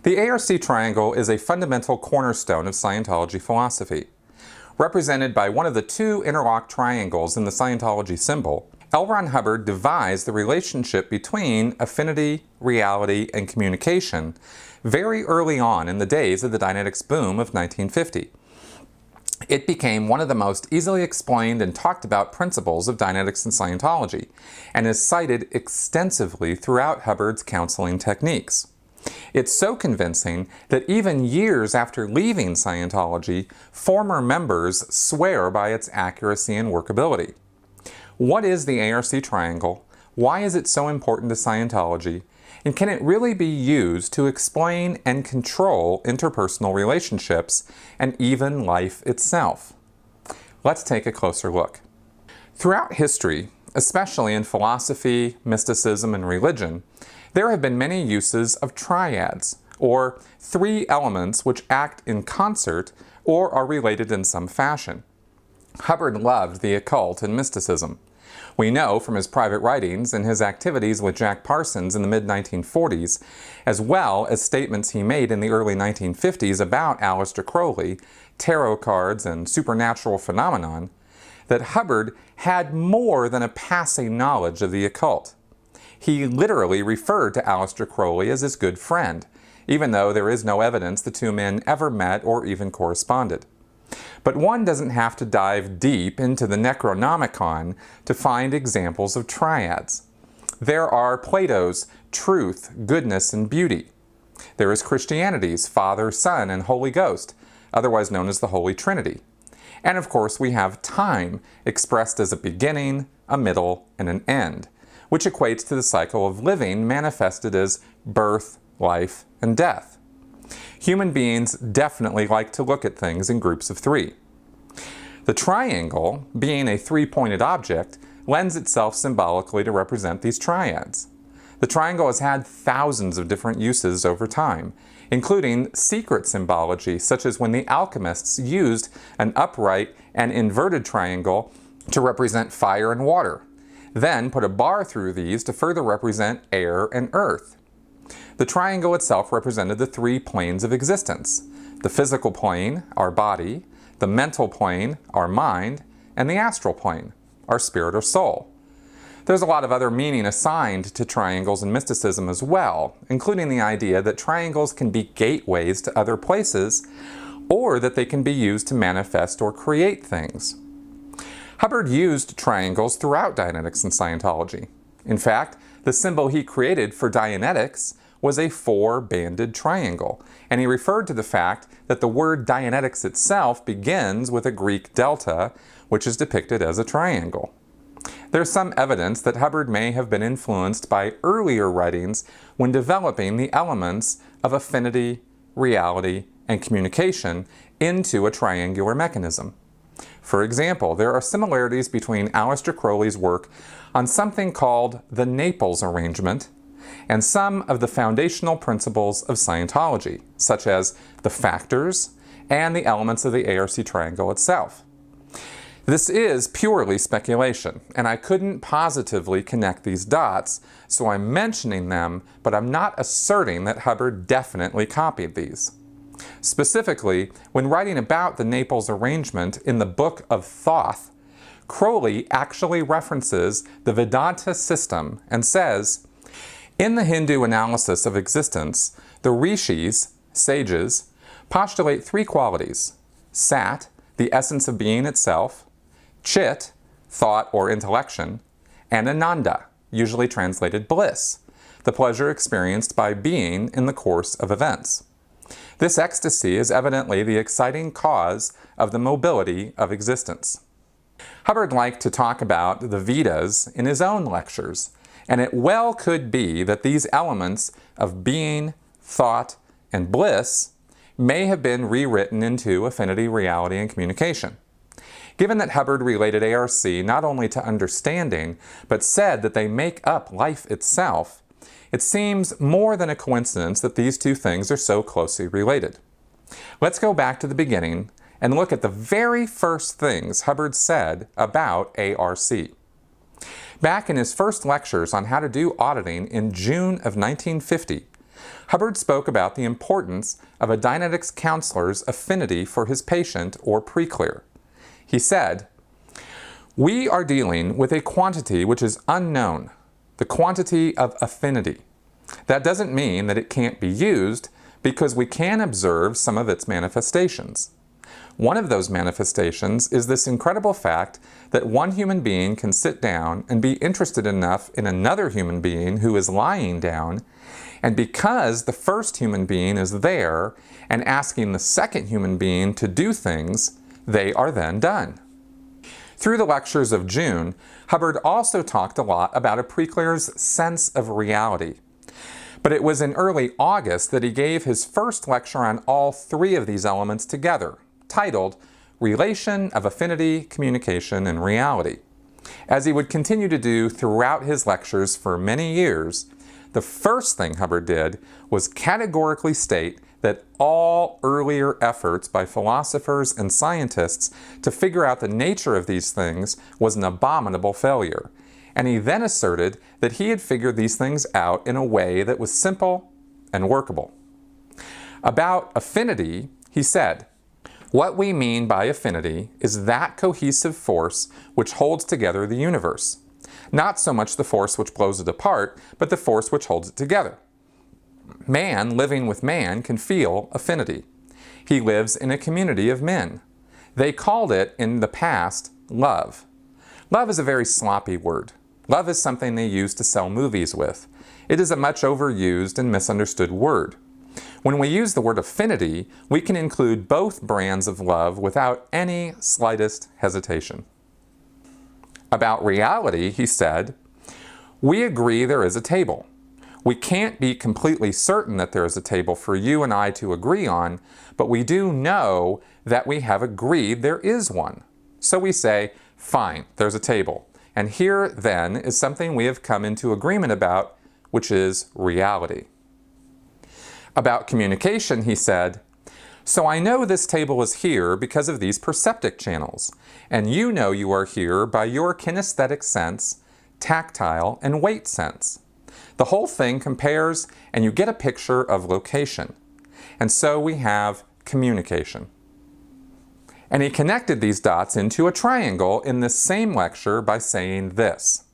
The ARC triangle is a fundamental cornerstone of Scientology philosophy. Represented by one of the two interlocked triangles in the Scientology symbol, L. Ron Hubbard devised the relationship between affinity, reality, and communication very early on in the days of the Dianetics boom of 1950. It became one of the most easily explained and talked about principles of Dianetics and Scientology, and is cited extensively throughout Hubbard's counseling techniques. It's so convincing that even years after leaving Scientology, former members swear by its accuracy and workability. What is the ARC triangle? Why is it so important to Scientology? And can it really be used to explain and control interpersonal relationships and even life itself? Let's take a closer look. Throughout history, especially in philosophy, mysticism, and religion, there have been many uses of triads, or three elements which act in concert or are related in some fashion. Hubbard loved the occult and mysticism. We know from his private writings and his activities with Jack Parsons in the mid-1940s, as well as statements he made in the early 1950s about Aleister Crowley, tarot cards, and supernatural phenomenon, that Hubbard had more than a passing knowledge of the occult. He literally referred to Aleister Crowley as his good friend, even though there is no evidence the two men ever met or even corresponded. But one doesn't have to dive deep into the Necronomicon to find examples of triads. There are Plato's truth, goodness, and beauty. There is Christianity's Father, Son, and Holy Ghost, otherwise known as the Holy Trinity. And of course we have time, expressed as a beginning, a middle, and an end, which equates to the cycle of living manifested as birth, life, and death. Human beings definitely like to look at things in groups of three. The triangle, being a three-pointed object, lends itself symbolically to represent these triads. The triangle has had thousands of different uses over time, including secret symbology, such as when the alchemists used an upright and inverted triangle to represent fire and water, then put a bar through these to further represent air and earth. The triangle itself represented the three planes of existence: the physical plane, our body; the mental plane, our mind; and the astral plane, our spirit or soul. There's a lot of other meaning assigned to triangles in mysticism as well, including the idea that triangles can be gateways to other places, or that they can be used to manifest or create things. Hubbard used triangles throughout Dianetics and Scientology. In fact, the symbol he created for Dianetics was a four-banded triangle, and he referred to the fact that the word Dianetics itself begins with a Greek delta, which is depicted as a triangle. There's some evidence that Hubbard may have been influenced by earlier writings when developing the elements of affinity, reality, and communication into a triangular mechanism. For example, there are similarities between Aleister Crowley's work on something called the Naples arrangement and some of the foundational principles of Scientology, such as the factors and the elements of the ARC triangle itself. This is purely speculation, and I couldn't positively connect these dots, so I'm mentioning them, but I'm not asserting that Hubbard definitely copied these. Specifically, when writing about the Naples arrangement in the Book of Thoth, Crowley actually references the Vedanta system and says, "In the Hindu analysis of existence, the rishis, sages, postulate three qualities: sat, the essence of being itself; chit, thought or intellection; and ananda, usually translated bliss, the pleasure experienced by being in the course of events. This ecstasy is evidently the exciting cause of the mobility of existence." Hubbard liked to talk about the Vedas in his own lectures, and it well could be that these elements of being, thought, and bliss may have been rewritten into affinity, reality, and communication. Given that Hubbard related ARC not only to understanding, but said that they make up life itself, it seems more than a coincidence that these two things are so closely related. Let's go back to the beginning and look at the very first things Hubbard said about ARC. Back in his first lectures on how to do auditing in June of 1950, Hubbard spoke about the importance of a Dianetics counselor's affinity for his patient or pre-clear. He said, "We are dealing with a quantity which is unknown, the quantity of affinity. That doesn't mean that it can't be used, because we can observe some of its manifestations. One of those manifestations is this incredible fact that one human being can sit down and be interested enough in another human being who is lying down, and because the first human being is there and asking the second human being to do things, they are then done." Through the lectures of June, Hubbard also talked a lot about a pre-clear's sense of reality. But it was in early August that he gave his first lecture on all three of these elements together, titled Relation of Affinity, Communication, and Reality. As he would continue to do throughout his lectures for many years, the first thing Hubbard did was categorically state that all earlier efforts by philosophers and scientists to figure out the nature of these things was an abominable failure. And he then asserted that he had figured these things out in a way that was simple and workable. About affinity, he said, "What we mean by affinity is that cohesive force which holds together the universe. Not so much the force which blows it apart, but the force which holds it together. Man living with man can feel affinity. He lives in a community of men. They called it in the past love. Love is a very sloppy word. Love is something they use to sell movies with. It is a much overused and misunderstood word. When we use the word affinity, we can include both brands of love without any slightest hesitation." About reality, he said, "We agree there is a table. We can't be completely certain that there is a table for you and I to agree on, but we do know that we have agreed there is one. So we say, fine, there's a table. And here, then, is something we have come into agreement about, which is reality." About communication, he said, "So I know this table is here because of these perceptic channels, and you know you are here by your kinesthetic sense, tactile, and weight sense. The whole thing compares, and you get a picture of location. And so we have communication." And he connected these dots into a triangle in this same lecture by saying this: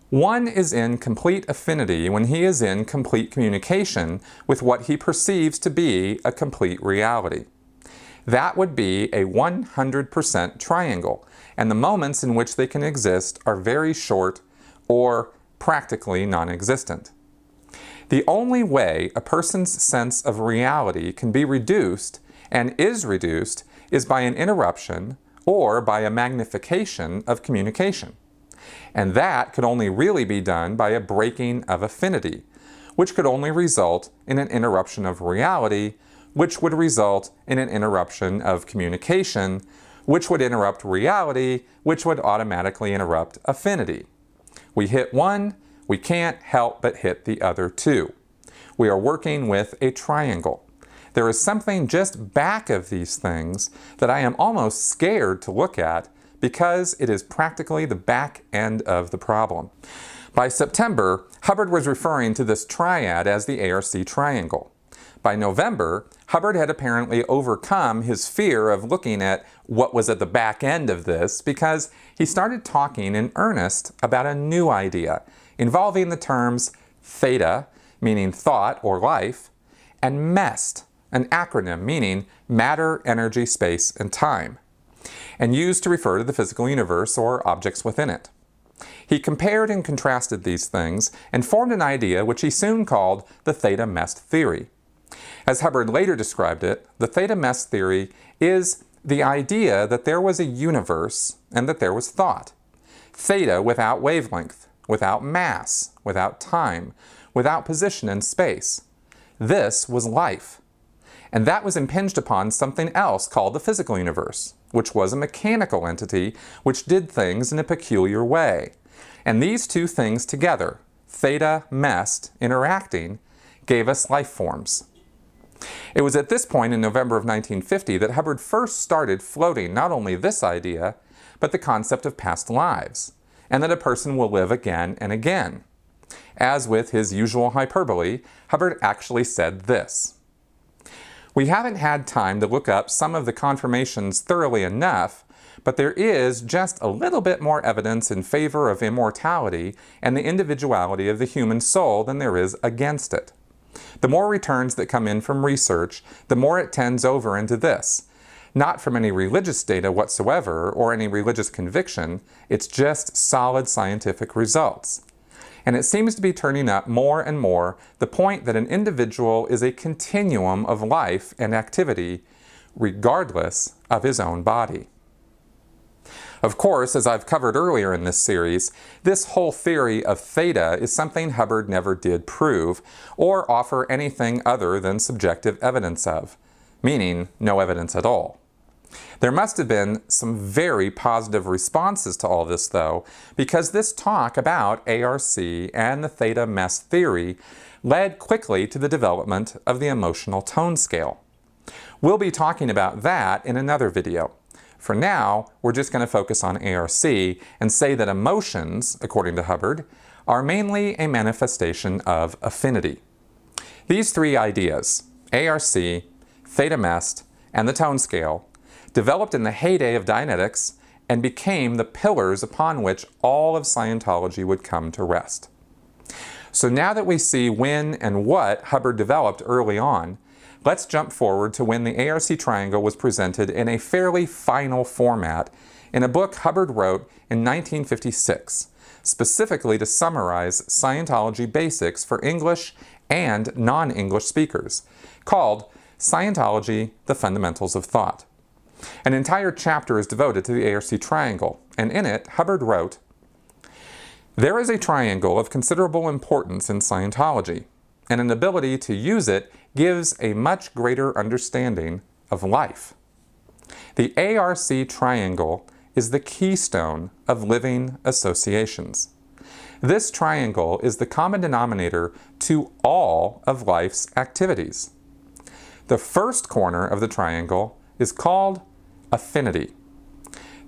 "One is in complete affinity when he is in complete communication with what he perceives to be a complete reality. That would be a 100% triangle, and the moments in which they can exist are very short or practically non-existent. The only way a person's sense of reality can be reduced, and is reduced, is by an interruption or by a magnification of communication. And that could only really be done by a breaking of affinity, which could only result in an interruption of reality, which would result in an interruption of communication, which would interrupt reality, which would automatically interrupt affinity. We hit one, we can't help but hit the other two. We are working with a triangle. There is something just back of these things that I am almost scared to look at because it is practically the back end of the problem." By September, Hubbard was referring to this triad as the ARC triangle. By November, Hubbard had apparently overcome his fear of looking at what was at the back end of this because he started talking in earnest about a new idea involving the terms theta, meaning thought or life, and MEST, an acronym meaning matter, energy, space, and time, and used to refer to the physical universe or objects within it. He compared and contrasted these things and formed an idea which he soon called the theta-MEST theory. As Hubbard later described it, the theta-MEST theory is the idea that there was a universe and that there was thought. Theta without wavelength, without mass, without time, without position in space. This was life. And that was impinged upon something else called the physical universe, which was a mechanical entity which did things in a peculiar way. And these two things together, theta, MEST, interacting, gave us life forms. It was at this point in November of 1950 that Hubbard first started floating not only this idea, but the concept of past lives, and that a person will live again and again. As with his usual hyperbole, Hubbard actually said this: "We haven't had time to look up some of the confirmations thoroughly enough, but there is just a little bit more evidence in favor of immortality and the individuality of the human soul than there is against it. The more returns that come in from research, the more it tends over into this. Not from any religious data whatsoever or any religious conviction, it's just solid scientific results. And it seems to be turning up more and more the point that an individual is a continuum of life and activity, regardless of his own body." Of course, as I've covered earlier in this series, this whole theory of theta is something Hubbard never did prove or offer anything other than subjective evidence of, meaning no evidence at all. There must have been some very positive responses to all this, though, because this talk about ARC and the theta mess theory led quickly to the development of the emotional tone scale. We'll be talking about that in another video. For now, we're just going to focus on ARC and say that emotions, according to Hubbard, are mainly a manifestation of affinity. These three ideas, ARC, theta mest, and the tone scale, developed in the heyday of Dianetics and became the pillars upon which all of Scientology would come to rest. So now that we see when and what Hubbard developed early on, let's jump forward to when the ARC triangle was presented in a fairly final format in a book Hubbard wrote in 1956, specifically to summarize Scientology basics for English and non-English speakers, called Scientology: The Fundamentals of Thought. An entire chapter is devoted to the ARC triangle, and in it, Hubbard wrote, "There is a triangle of considerable importance in Scientology, and an ability to use it gives a much greater understanding of life. The ARC triangle is the keystone of living associations. This triangle is the common denominator to all of life's activities. The first corner of the triangle is called affinity.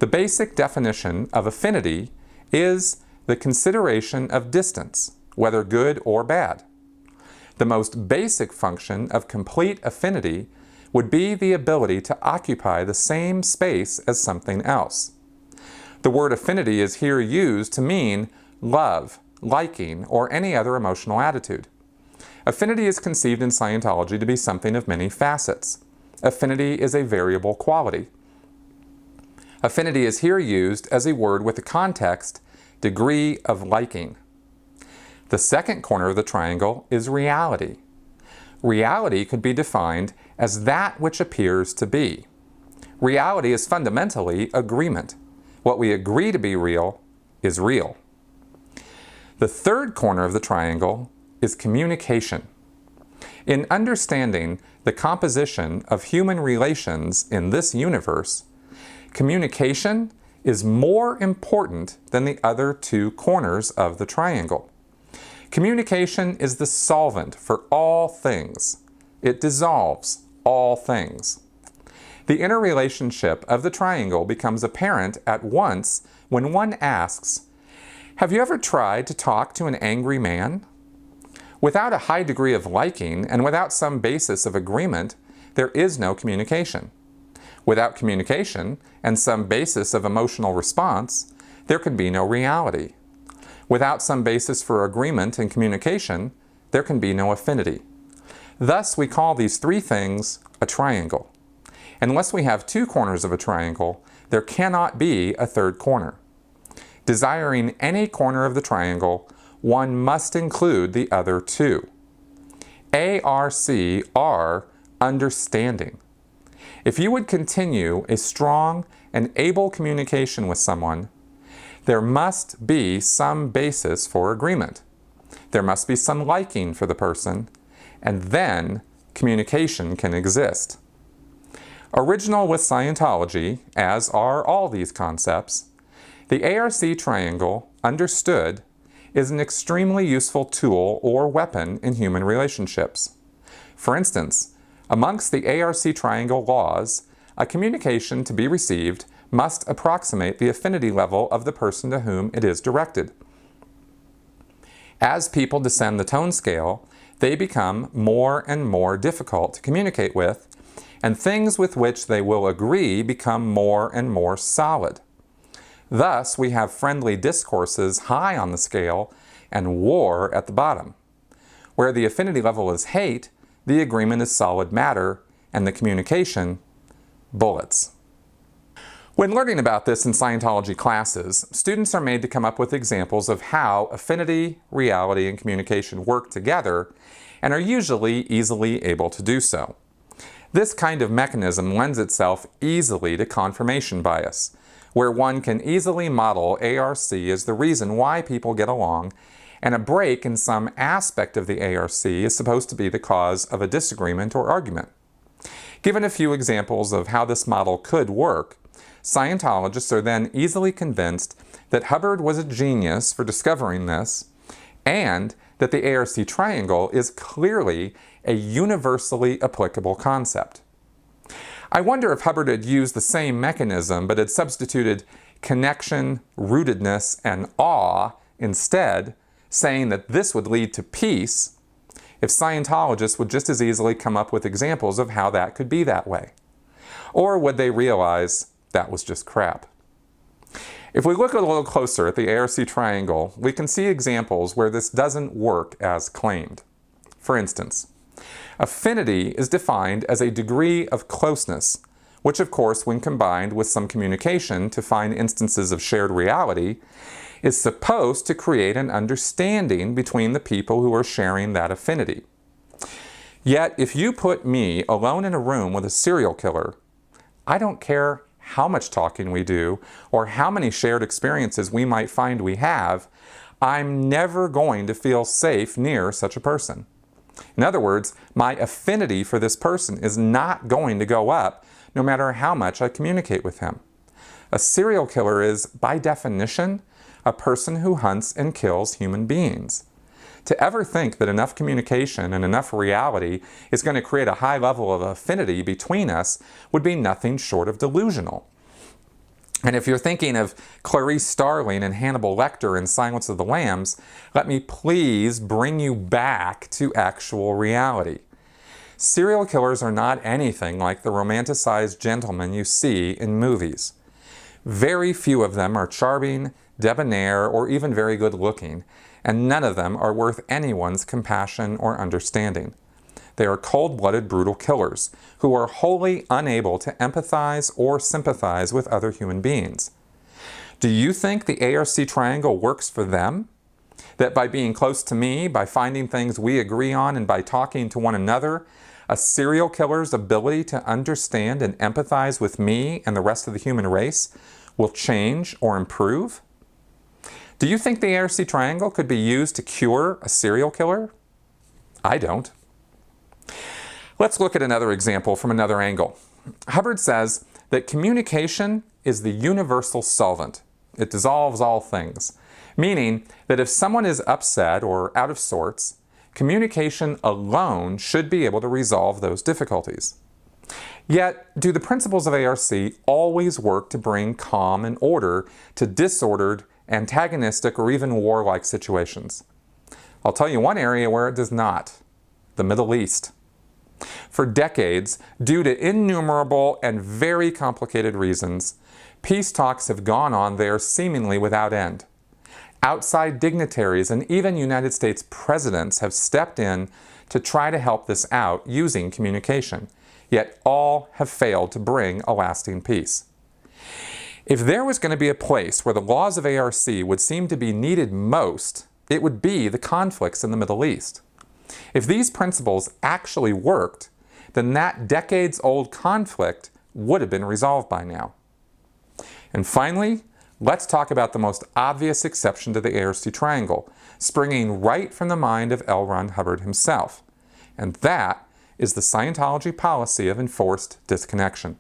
The basic definition of affinity is the consideration of distance, whether good or bad. The most basic function of complete affinity would be the ability to occupy the same space as something else. The word affinity is here used to mean love, liking, or any other emotional attitude. Affinity is conceived in Scientology to be something of many facets. Affinity is a variable quality. Affinity is here used as a word with the context, degree of liking. The second corner of the triangle is reality. Reality could be defined as that which appears to be. Reality is fundamentally agreement. What we agree to be real is real. The third corner of the triangle is communication. In understanding the composition of human relations in this universe, communication is more important than the other two corners of the triangle. Communication is the solvent for all things. It dissolves all things. The interrelationship of the triangle becomes apparent at once when one asks, "Have you ever tried to talk to an angry man?" Without a high degree of liking and without some basis of agreement, there is no communication. Without communication and some basis of emotional response, there can be no reality. Without some basis for agreement and communication, there can be no affinity. Thus, we call these three things a triangle. Unless we have two corners of a triangle, there cannot be a third corner. Desiring any corner of the triangle, one must include the other two. ARC are understanding. If you would continue a strong and able communication with someone, there must be some basis for agreement. There must be some liking for the person, and then communication can exist. Original with Scientology, as are all these concepts, the ARC triangle, understood, is an extremely useful tool or weapon in human relationships. For instance, amongst the ARC triangle laws, a communication to be received must approximate the affinity level of the person to whom it is directed. As people descend the tone scale, they become more and more difficult to communicate with, and things with which they will agree become more and more solid. Thus, we have friendly discourses high on the scale and war at the bottom. Where the affinity level is hate, the agreement is solid matter, and the communication, bullets. When learning about this in Scientology classes, students are made to come up with examples of how affinity, reality, and communication work together, and are usually easily able to do so. This kind of mechanism lends itself easily to confirmation bias, where one can easily model ARC as the reason why people get along, and a break in some aspect of the ARC is supposed to be the cause of a disagreement or argument. Given a few examples of how this model could work, Scientologists are then easily convinced that Hubbard was a genius for discovering this, and that the ARC triangle is clearly a universally applicable concept. I wonder if Hubbard had used the same mechanism but had substituted connection, rootedness, and awe instead, saying that this would lead to peace, if Scientologists would just as easily come up with examples of how that could be that way. Or would they realize that was just crap? If we look a little closer at the ARC triangle, we can see examples where this doesn't work as claimed. For instance, affinity is defined as a degree of closeness, which of course, when combined with some communication to find instances of shared reality, is supposed to create an understanding between the people who are sharing that affinity. Yet, if you put me alone in a room with a serial killer, I don't care how much talking we do or how many shared experiences we might find we have, I'm never going to feel safe near such a person. In other words, my affinity for this person is not going to go up no matter how much I communicate with him. A serial killer is, by definition, a person who hunts and kills human beings. To ever think that enough communication and enough reality is going to create a high level of affinity between us would be nothing short of delusional. And if you're thinking of Clarice Starling and Hannibal Lecter in Silence of the Lambs, let me please bring you back to actual reality. Serial killers are not anything like the romanticized gentlemen you see in movies. Very few of them are charming, debonair, or even very good looking, and none of them are worth anyone's compassion or understanding. They are cold-blooded, brutal killers who are wholly unable to empathize or sympathize with other human beings. Do you think the ARC triangle works for them? That by being close to me, by finding things we agree on, and by talking to one another, a serial killer's ability to understand and empathize with me and the rest of the human race will change or improve? Do you think the ARC triangle could be used to cure a serial killer? I don't. Let's look at another example from another angle. Hubbard says that communication is the universal solvent. It dissolves all things, meaning that if someone is upset or out of sorts, communication alone should be able to resolve those difficulties. Yet, do the principles of ARC always work to bring calm and order to disordered, antagonistic, or even warlike situations? I'll tell you one area where it does not: the Middle East. For decades, due to innumerable and very complicated reasons, peace talks have gone on there seemingly without end. Outside dignitaries and even United States presidents have stepped in to try to help this out using communication, yet all have failed to bring a lasting peace. If there was going to be a place where the laws of ARC would seem to be needed most, it would be the conflicts in the Middle East. If these principles actually worked, then that decades-old conflict would have been resolved by now. And finally, let's talk about the most obvious exception to the ARC triangle, springing right from the mind of L. Ron Hubbard himself. And that is the Scientology policy of enforced disconnection.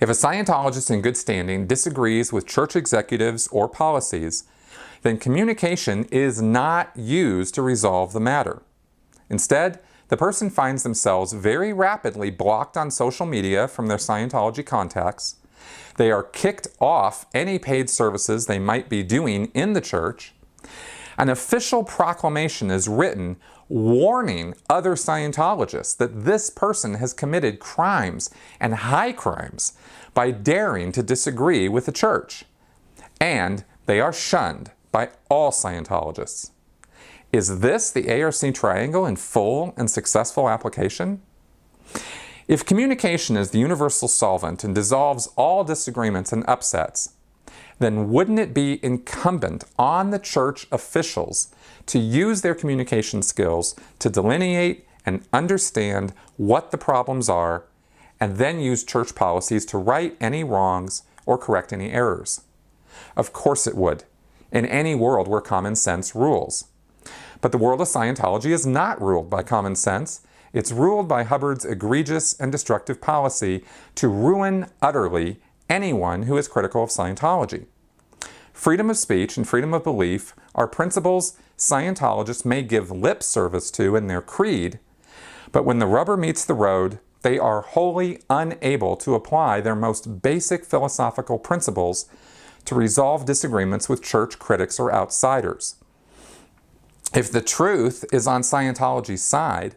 If a Scientologist in good standing disagrees with church executives or policies, then communication is not used to resolve the matter. Instead, the person finds themselves very rapidly blocked on social media from their Scientology contacts. They are kicked off any paid services they might be doing in the church. An official proclamation is written warning other Scientologists that this person has committed crimes and high crimes by daring to disagree with the church. And they are shunned by all Scientologists. Is this the ARC triangle in full and successful application? If communication is the universal solvent and dissolves all disagreements and upsets, then wouldn't it be incumbent on the church officials to use their communication skills to delineate and understand what the problems are, and then use church policies to right any wrongs or correct any errors? Of course it would, in any world where common sense rules. But the world of Scientology is not ruled by common sense. It's ruled by Hubbard's egregious and destructive policy to ruin utterly anyone who is critical of Scientology. Freedom of speech and freedom of belief are principles Scientologists may give lip service to in their creed, but when the rubber meets the road, they are wholly unable to apply their most basic philosophical principles to resolve disagreements with church critics or outsiders. If the truth is on Scientology's side,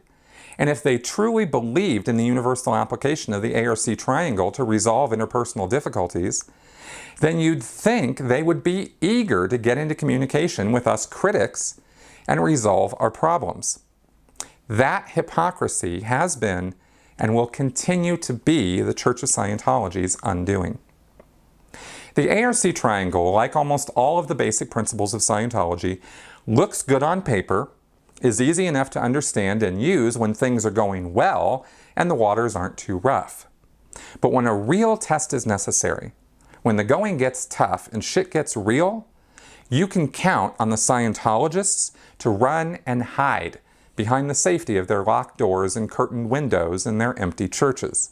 and if they truly believed in the universal application of the ARC triangle to resolve interpersonal difficulties, then you'd think they would be eager to get into communication with us critics and resolve our problems. That hypocrisy has been and will continue to be the Church of Scientology's undoing. The ARC triangle, like almost all of the basic principles of Scientology, looks good on paper, is easy enough to understand and use when things are going well and the waters aren't too rough. But when a real test is necessary, when the going gets tough and shit gets real, you can count on the Scientologists to run and hide behind the safety of their locked doors and curtained windows in their empty churches.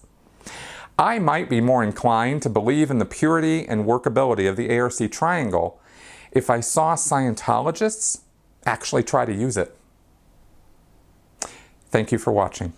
I might be more inclined to believe in the purity and workability of the ARC triangle if I saw Scientologists actually try to use it. Thank you for watching.